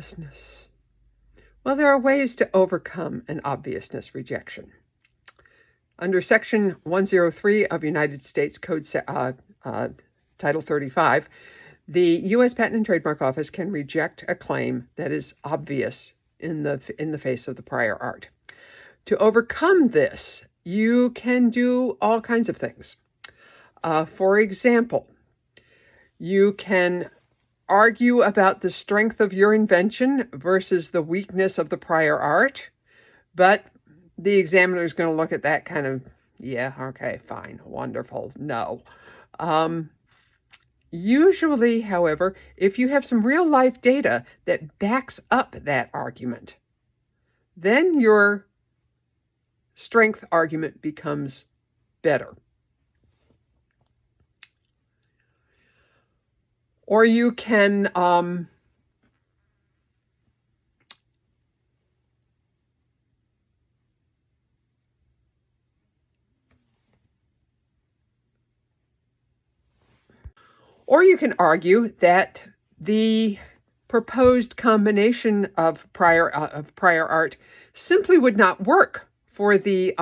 Obviousness. Well, there are ways to overcome an obviousness rejection. Under Section 103 of United States Code Title 35, the U.S. Patent and Trademark Office can reject a claim that is obvious in the face of the prior art. To overcome this, you can do all kinds of things. For example, you can argue about the strength of your invention versus the weakness of the prior art, but the examiner is going to look at that kind of, yeah, okay, fine, wonderful, no. Usually, however, if you have some real life data that backs up that argument, then your strength argument becomes better. Or you can argue that the proposed combination of prior art simply would not work for the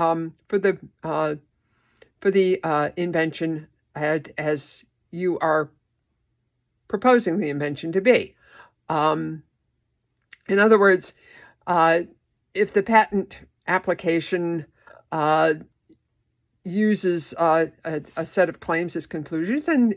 invention as you are proposing the invention to be. In other words, if the patent application uses a set of claims as conclusions, then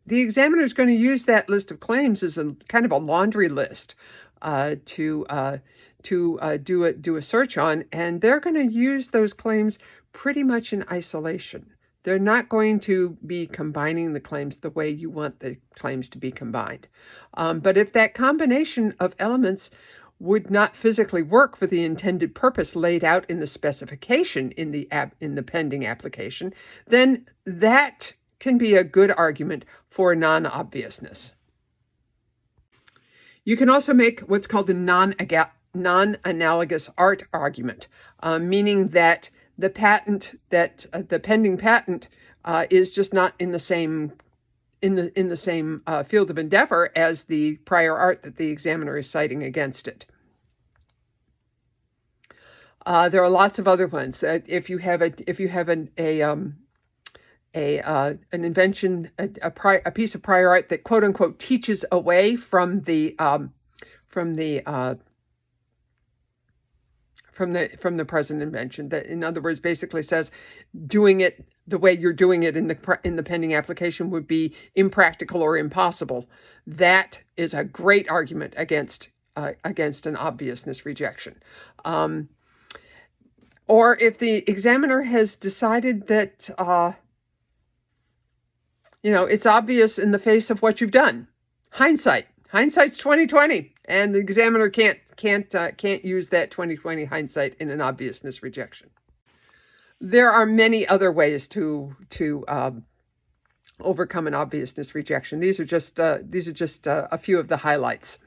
the examiner is going to use that list of claims as a kind of a laundry list to do a search on, and they're going to use those claims pretty much in isolation. They're not going to be combining the claims the way you want the claims to be combined. But if that combination of elements would not physically work for the intended purpose laid out in the specification in the pending application, then that can be a good argument for non-obviousness. You can also make what's called a non-analogous art argument, meaning that the pending patent is just not in the same field of endeavor as the prior art that the examiner is citing against it. There are lots of other ones. If you have an invention, a piece of prior art that quote unquote teaches away from the present invention, that in other words basically says doing it the way you're doing it in the pending application would be impractical or impossible, that is a great argument against an obviousness rejection. Or if the examiner has decided that it's obvious in the face of what you've done, hindsight's 20/20, and the examiner can't use that 20/20 hindsight in an obviousness rejection. There are many other ways to overcome an obviousness rejection. These are just a few of the highlights.